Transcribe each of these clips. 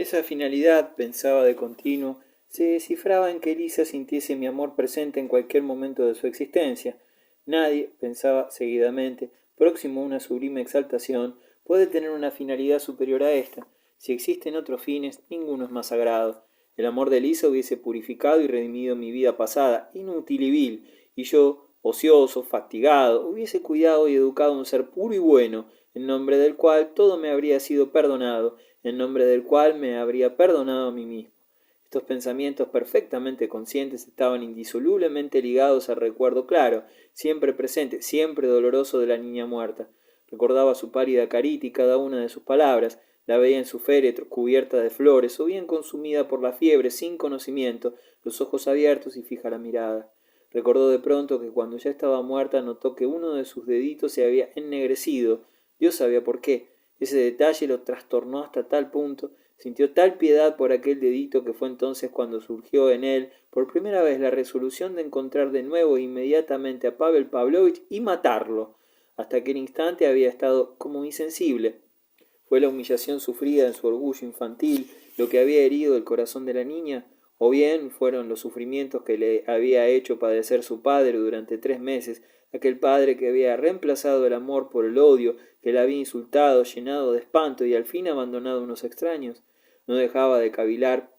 Esa finalidad, pensaba de continuo, se descifraba en que Elisa sintiese mi amor presente en cualquier momento de su existencia. Nadie, pensaba seguidamente, próximo a una sublime exaltación, puede tener una finalidad superior a esta. Si existen otros fines, ninguno es más sagrado. El amor de Elisa hubiese purificado y redimido mi vida pasada, inútil y vil, y yo, ocioso, fatigado, hubiese cuidado y educado a un ser puro y bueno, en nombre del cual todo me habría sido perdonado, en nombre del cual me habría perdonado a mí mismo. Estos pensamientos perfectamente conscientes estaban indisolublemente ligados al recuerdo claro, siempre presente, siempre doloroso de la niña muerta. Recordaba su pálida carita y cada una de sus palabras, la veía en su féretro, cubierta de flores, o bien consumida por la fiebre, sin conocimiento, los ojos abiertos y fija la mirada. Recordó de pronto que cuando ya estaba muerta notó que uno de sus deditos se había ennegrecido. Dios sabía por qué. Ese detalle lo trastornó hasta tal punto, sintió tal piedad por aquel dedito que fue entonces cuando surgió en él por primera vez la resolución de encontrar de nuevo e inmediatamente a Pavel Pavlovich y matarlo. Hasta aquel instante había estado como insensible. ¿Fue la humillación sufrida en su orgullo infantil lo que había herido el corazón de la niña? ¿O bien fueron los sufrimientos que le había hecho padecer su padre durante 3 meses, aquel padre que había reemplazado el amor por el odio, que le había insultado, llenado de espanto y al fin abandonado a unos extraños? No dejaba de cavilar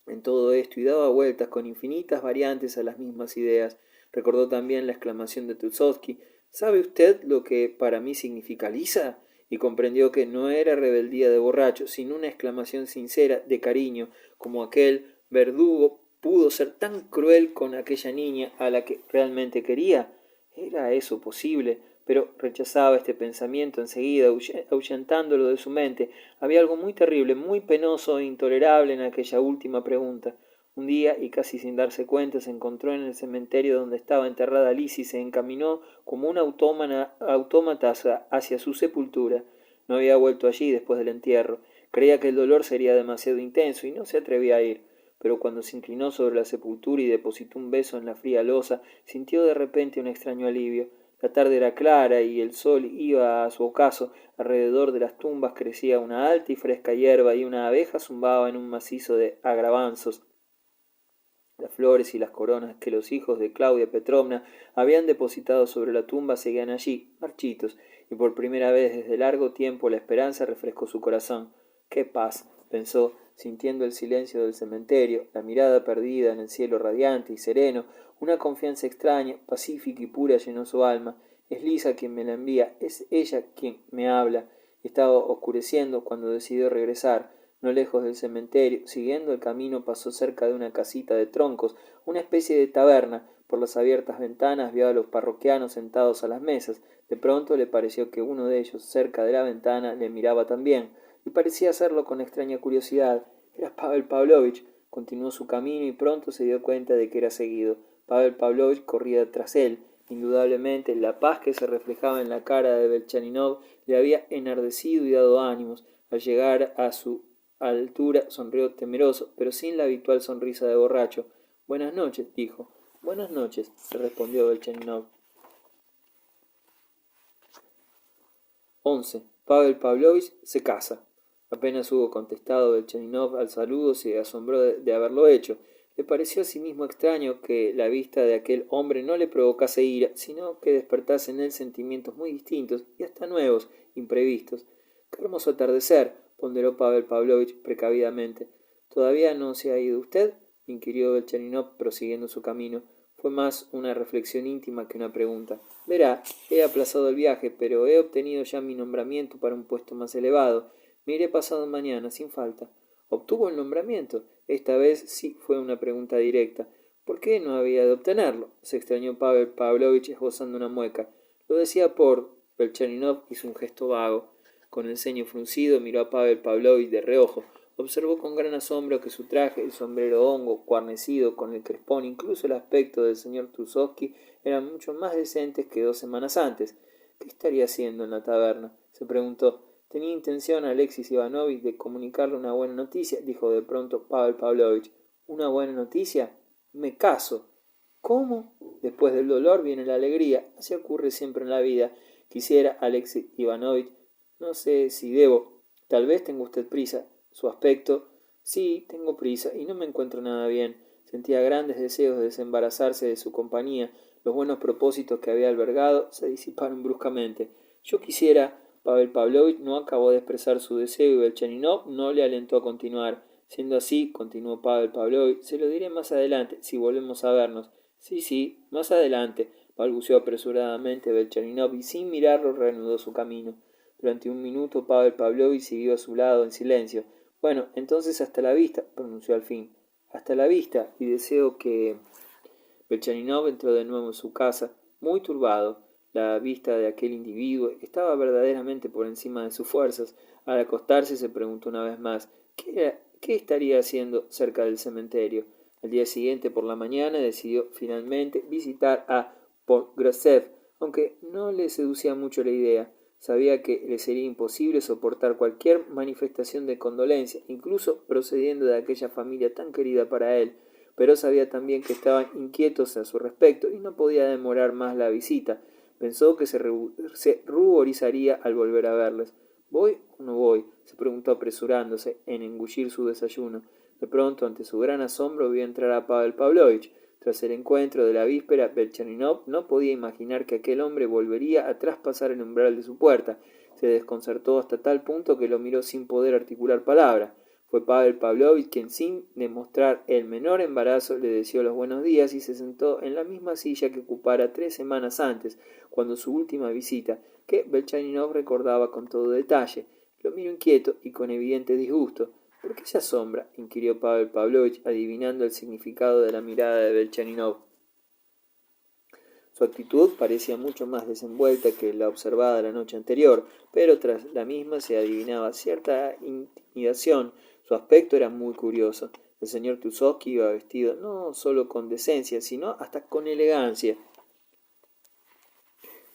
en todo esto y daba vueltas con infinitas variantes a las mismas ideas. Recordó también la exclamación de Tuzovsky: ¿sabe usted lo que para mí significa Lisa? Y comprendió que no era rebeldía de borracho, sino una exclamación sincera de cariño, como aquel verdugo pudo ser tan cruel con aquella niña a la que realmente quería. ¿Era eso posible? Pero rechazaba este pensamiento enseguida, ahuyentándolo de su mente. Había algo muy terrible, muy penoso e intolerable en aquella última pregunta. Un día, y casi sin darse cuenta, se encontró en el cementerio donde estaba enterrada Liz y se encaminó como un autómata hacia su sepultura. No había vuelto allí después del entierro. Creía que el dolor sería demasiado intenso y no se atrevía a ir. Pero cuando se inclinó sobre la sepultura y depositó un beso en la fría losa, sintió de repente un extraño alivio. La tarde era clara y el sol iba a su ocaso. Alrededor de las tumbas crecía una alta y fresca hierba y una abeja zumbaba en un macizo de agravanzos. Las flores y las coronas que los hijos de Claudia Petrovna habían depositado sobre la tumba seguían allí, marchitos, y por primera vez desde largo tiempo la esperanza refrescó su corazón. ¡Qué paz!, pensó, sintiendo el silencio del cementerio, la mirada perdida en el cielo radiante y sereno. Una confianza extraña, pacífica y pura llenó su alma. Es Lisa quien me la envía, es ella quien me habla. Estaba oscureciendo cuando decidió regresar. No lejos del cementerio, siguiendo el camino, pasó cerca de una casita de troncos, una especie de taberna. Por las abiertas ventanas vio a los parroquianos sentados a las mesas. De pronto le pareció que uno de ellos, cerca de la ventana, le miraba también, y parecía hacerlo con extraña curiosidad. Era Pavel Pavlovich. Continuó su camino y pronto se dio cuenta de que era seguido. Pavel Pavlovich corría tras él. Indudablemente, la paz que se reflejaba en la cara de Belchaninov le había enardecido y dado ánimos. Al llegar a su altura sonrió temeroso, pero sin la habitual sonrisa de borracho. «Buenas noches», dijo. «Buenas noches», le respondió Belchaninov. 11. Pavel Pavlovich se casa. Apenas hubo contestado Belchaninov al saludo, se asombró de haberlo hecho. Le pareció asimismo extraño que la vista de aquel hombre no le provocase ira, sino que despertase en él sentimientos muy distintos y hasta nuevos, imprevistos. «Qué hermoso atardecer», ponderó Pavel Pavlovich precavidamente. «¿Todavía no se ha ido usted?», inquirió Belchaninov prosiguiendo su camino. Fue más una reflexión íntima que una pregunta. «Verá, he aplazado el viaje, pero he obtenido ya mi nombramiento para un puesto más elevado. Me iré pasado mañana, sin falta». «¿Obtuvo el nombramiento?». Esta vez sí fue una pregunta directa. ¿Por qué no había de obtenerlo?, se extrañó Pavel Pavlovich esbozando una mueca. «Lo decía por...». Belchaninov hizo un gesto vago. Con el ceño fruncido miró a Pavel Pavlovich de reojo. Observó con gran asombro que su traje, el sombrero hongo, guarnecido con el crespón, incluso el aspecto del señor Tuzovsky, eran mucho más decentes que 2 semanas antes. ¿Qué estaría haciendo en la taberna?, se preguntó. «Tenía intención Alexis Ivanovich de comunicarle una buena noticia», dijo de pronto Pavel Pavlovich. «¿Una buena noticia? Me caso». «¿Cómo?». «Después del dolor viene la alegría. Así ocurre siempre en la vida. Quisiera, Alexis Ivanovich, no sé si debo, tal vez tenga usted prisa, su aspecto. Sí, tengo prisa y no me encuentro nada bien. Sentía grandes deseos de desembarazarse de su compañía. Los buenos propósitos que había albergado se disiparon bruscamente. Yo quisiera... Pavel Pavlovich no acabó de expresar su deseo y Belchaninov no le alentó a continuar. Siendo así, continuó Pavel Pavlovich, se lo diré más adelante, si volvemos a vernos. Sí, más adelante, balbuceó apresuradamente Belchaninov y sin mirarlo reanudó su camino. Durante un minuto Pavel Pavlovich siguió a su lado en silencio. Bueno, entonces hasta la vista, pronunció al fin. Hasta la vista, y deseo que... Belchaninov entró de nuevo en su casa, muy turbado. La vista de aquel individuo estaba verdaderamente por encima de sus fuerzas. Al acostarse se preguntó una vez más qué estaría haciendo cerca del cementerio. Al día siguiente por la mañana decidió finalmente visitar a Pogresev, aunque no le seducía mucho la idea. Sabía que le sería imposible soportar cualquier manifestación de condolencia, incluso procediendo de aquella familia tan querida para él, pero sabía también que estaban inquietos a su respecto y no podía demorar más la visita. Pensó que se ruborizaría al volver a verles. ¿Voy o no voy?, se preguntó apresurándose en engullir su desayuno. De pronto, ante su gran asombro, vio entrar a Pavel Pavlovich. Tras el encuentro de la víspera, Belchaninov no podía imaginar que aquel hombre volvería a traspasar el umbral de su puerta. Se desconcertó hasta tal punto que lo miró sin poder articular palabra. Fue Pavel Pavlovich quien, sin demostrar el menor embarazo, le deseó los buenos días y se sentó en la misma silla que ocupara 3 semanas antes, cuando su última visita, que Belchaninov recordaba con todo detalle. Lo miró inquieto y con evidente disgusto. ¿Por qué se asombra?, inquirió Pavel Pavlovich, adivinando el significado de la mirada de Belchaninov. Su actitud parecía mucho más desenvuelta que la observada la noche anterior, pero tras la misma se adivinaba cierta intimidación. Su aspecto era muy curioso. El señor Tuzovsky iba vestido no solo con decencia, sino hasta con elegancia.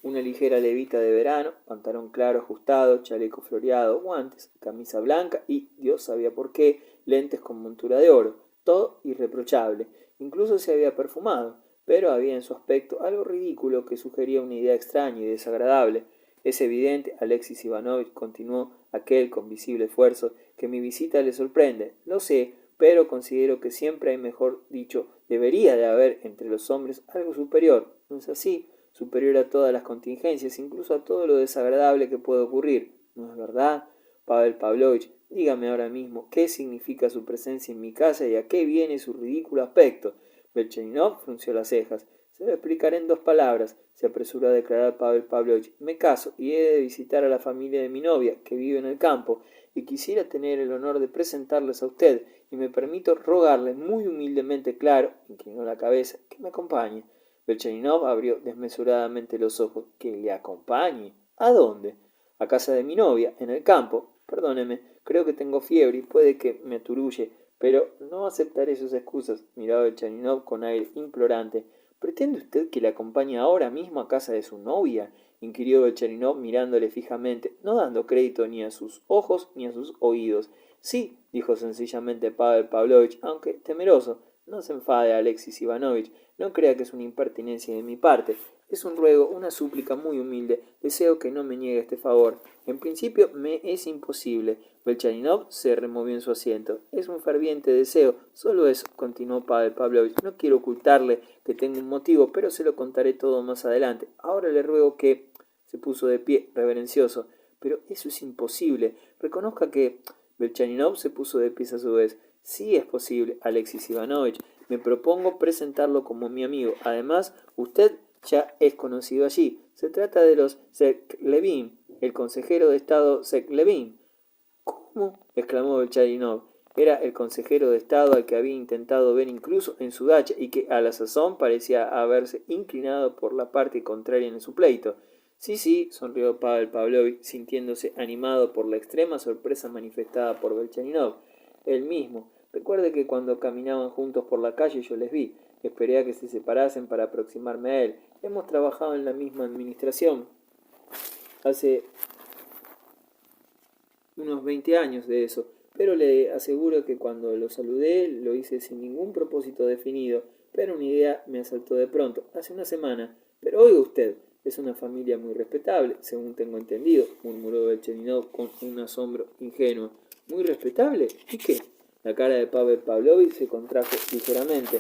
Una ligera levita de verano, pantalón claro ajustado, chaleco floreado, guantes, camisa blanca y, Dios sabía por qué, lentes con montura de oro. Todo irreprochable. Incluso se había perfumado, pero había en su aspecto algo ridículo que sugería una idea extraña y desagradable. Es evidente, Alexis Ivanovich, continuó aquel con visible esfuerzo, que mi visita le sorprende. Lo sé, pero considero que siempre hay, mejor dicho, debería de haber entre los hombres algo superior. ¿No es así? Superior a todas las contingencias, incluso a todo lo desagradable que puede ocurrir. ¿No es verdad? Pavel Pavlovich, dígame ahora mismo qué significa su presencia en mi casa y a qué viene su ridículo aspecto. Belchaninov frunció las cejas. Se lo explicaré en 2 palabras, se apresuró a declarar Pavel Pavlovich. Me caso y he de visitar a la familia de mi novia, que vive en el campo, y quisiera tener el honor de presentarles a usted, y me permito rogarle muy humildemente, claro, inclinó la cabeza, que me acompañe. Belchaninov abrió desmesuradamente los ojos. ¿Que le acompañe? ¿A dónde? A casa de mi novia, en el campo. Perdóneme, creo que tengo fiebre y puede que me aturulle, pero no aceptaré sus excusas. Miraba Belchaninov con aire implorante. ¿Pretende usted que le acompañe ahora mismo a casa de su novia?, inquirió Belchaninov mirándole fijamente, no dando crédito ni a sus ojos ni a sus oídos. Sí, dijo sencillamente Pavel Pavlovich, aunque temeroso. No se enfade, Alexis Ivanovich. No crea que es una impertinencia de mi parte. Es un ruego, una súplica muy humilde. Deseo que no me niegue este favor. En principio me es imposible. Belchaninov se removió en su asiento. Es un ferviente deseo. Solo eso, continuó Pavel Pavlovich. No quiero ocultarle que tengo un motivo, pero se lo contaré todo más adelante. Ahora le ruego que... Se puso de pie, reverencioso. Pero eso es imposible. Reconozca que... Belchaninov se puso de pie a su vez. Sí es posible, Alexis Ivanovich. Me propongo presentarlo como mi amigo. Además, usted ya es conocido allí. Se trata de los Seklevin, el consejero de Estado Seklevin. ¿Cómo?, exclamó Belchaninov. Era el consejero de Estado al que había intentado ver incluso en su dacha y que a la sazón parecía haberse inclinado por la parte contraria en su pleito. Sí, sonrió Pavel Pavlovich, sintiéndose animado por la extrema sorpresa manifestada por Belchaninov. Él mismo. Recuerde que cuando caminaban juntos por la calle yo les vi. Esperé a que se separasen para aproximarme a él. Hemos trabajado en la misma administración hace unos 20 años de eso, pero le aseguro que cuando lo saludé lo hice sin ningún propósito definido, pero una idea me asaltó de pronto, hace una semana. Pero oiga usted, Es una familia muy respetable, según tengo entendido, murmuró Belcheninov con un asombro ingenuo. ¿Muy respetable? ¿Y qué? La cara de Pavel Pavlovich se contrajo ligeramente.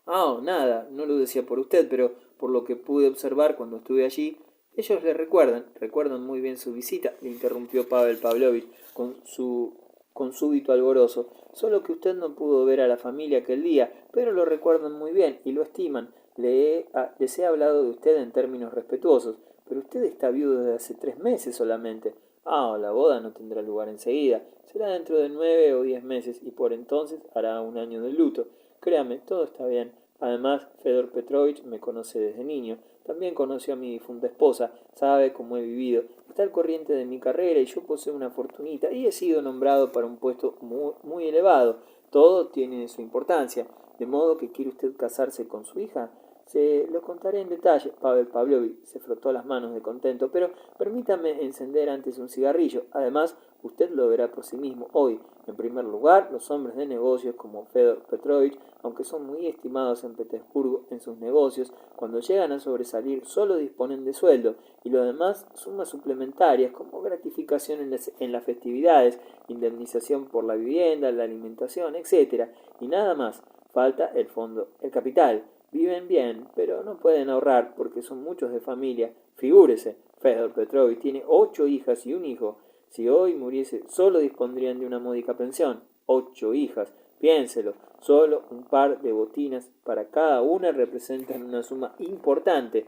Ah, nada, no lo decía por usted, pero por lo que pude observar cuando estuve allí, ellos le recuerdan muy bien su visita, le interrumpió Pavel Pavlovich con súbito alborozo, solo que usted no pudo ver a la familia aquel día, pero lo recuerdan muy bien y lo estiman. Les he hablado de usted en términos respetuosos, pero usted está viudo desde hace 3 meses solamente. Ah, la boda no tendrá lugar enseguida, será dentro de 9 o 10 meses y por entonces hará un año de luto. Créame, todo está bien. Además, Fedor Petrovich me conoce desde niño. También conoció a mi difunta esposa, sabe cómo he vivido, está al corriente de mi carrera y yo poseo una fortunita y he sido nombrado para un puesto muy elevado. Todo tiene su importancia. ¿De modo que quiere usted casarse con su hija? Se lo contaré en detalle. Pavel Pavlovich se frotó las manos de contento, pero permítame encender antes un cigarrillo. Además, usted lo verá por sí mismo hoy. En primer lugar, los hombres de negocios como Fedor Petrovich, aunque son muy estimados en Petersburgo en sus negocios, cuando llegan a sobresalir solo disponen de sueldo y lo demás sumas suplementarias como gratificación en las festividades, indemnización por la vivienda, la alimentación, etc. Y nada más. Falta el fondo, el capital. Viven bien, pero no pueden ahorrar porque son muchos de familia. Figúrese, Fedor Petrovich tiene 8 hijas y un hijo. Si hoy muriese, solo dispondrían de una módica pensión. 8 hijas. Piénselo, solo un par de botinas para cada una representan una suma importante.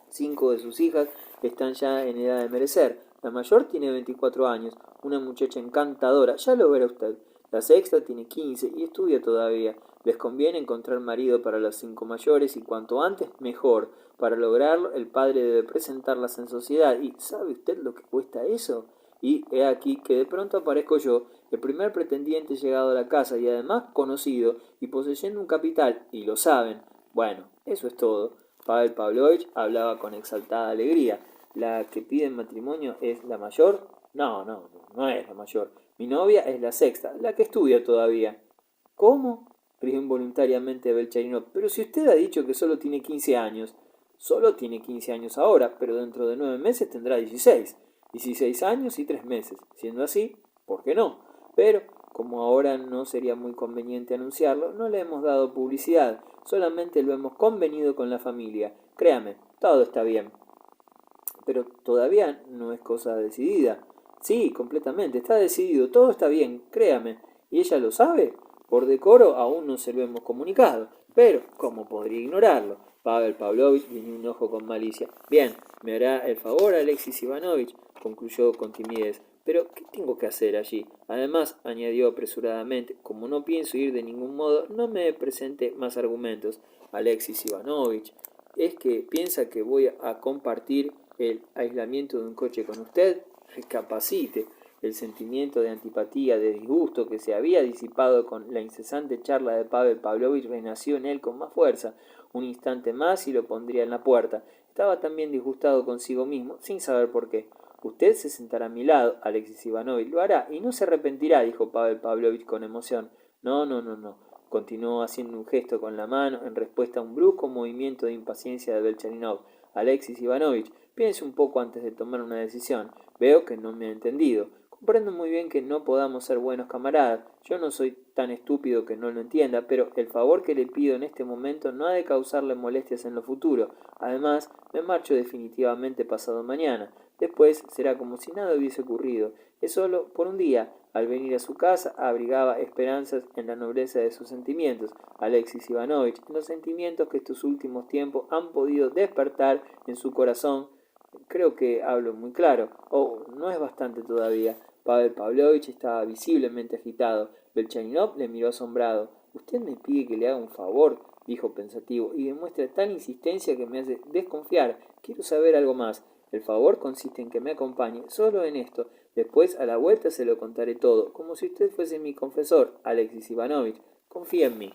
5 de sus hijas están ya en edad de merecer. La mayor tiene 24 años, una muchacha encantadora, ya lo verá usted. La sexta tiene 15 y estudia todavía. Les conviene encontrar marido para las 5 mayores y cuanto antes mejor. Para lograrlo, el padre debe presentarlas en sociedad. ¿Y sabe usted lo que cuesta eso? Y he aquí que de pronto aparezco yo, el primer pretendiente llegado a la casa y además conocido y poseyendo un capital, y lo saben. Bueno, eso es todo. Pavel Pavlovich hablaba con exaltada alegría. ¿La que pide en matrimonio es la mayor? No es la mayor. Mi novia es la sexta, la que estudia todavía. ¿Cómo? Rió involuntariamente Belcharinov. Pero si usted ha dicho que solo tiene 15 años. Solo tiene 15 años ahora, pero dentro de 9 meses tendrá 16. 16 años y 3 meses. Siendo así, ¿por qué no? Pero, como ahora no sería muy conveniente anunciarlo, no le hemos dado publicidad, solamente lo hemos convenido con la familia. Créame, todo está bien. Pero todavía no es cosa decidida. Sí, completamente, está decidido, todo está bien, créame. ¿Y ella lo sabe? Por decoro aún no se lo hemos comunicado, pero ¿cómo podría ignorarlo? Pavel Pavlovich guiñó un ojo con malicia. Bien, me hará el favor Alexis Ivanovich, concluyó con timidez. Pero, ¿qué tengo que hacer allí? Además, añadió apresuradamente, como no pienso ir de ningún modo, no me presente más argumentos. Alexis Ivanovich, ¿es que piensa que voy a compartir el aislamiento de un coche con usted? Recapacite. El sentimiento de antipatía, de disgusto que se había disipado con la incesante charla de Pavel Pavlovich renació en él con más fuerza. Un instante más y lo pondría en la puerta. Estaba también disgustado consigo mismo, sin saber por qué. Usted se sentará a mi lado, Alexis Ivanovich, lo hará y no se arrepentirá, dijo Pavel Pavlovich con emoción. No, continuó haciendo un gesto con la mano en respuesta a un brusco movimiento de impaciencia de Belchaninov. Alexis Ivanovich, piense un poco antes de tomar una decisión. Veo que no me ha entendido. Comprendo muy bien que no podamos ser buenos camaradas. Yo no soy tan estúpido que no lo entienda, pero el favor que le pido en este momento no ha de causarle molestias en lo futuro. Además, me marcho definitivamente pasado mañana. Después será como si nada hubiese ocurrido. Es solo por un día. Al venir a su casa abrigaba esperanzas en la nobleza de sus sentimientos, Alexis Ivanovich, en los sentimientos que estos últimos tiempos han podido despertar en su corazón. Creo que hablo muy claro. Oh, no es bastante todavía. Pavel Pavlovich estaba visiblemente agitado. Belchaninov le miró asombrado. «Usted me pide que le haga un favor», dijo pensativo, «y demuestra tal insistencia que me hace desconfiar. Quiero saber algo más. El favor consiste en que me acompañe, solo en esto. Después, a la vuelta, se lo contaré todo, como si usted fuese mi confesor, Alexis Ivanovich. Confía en mí».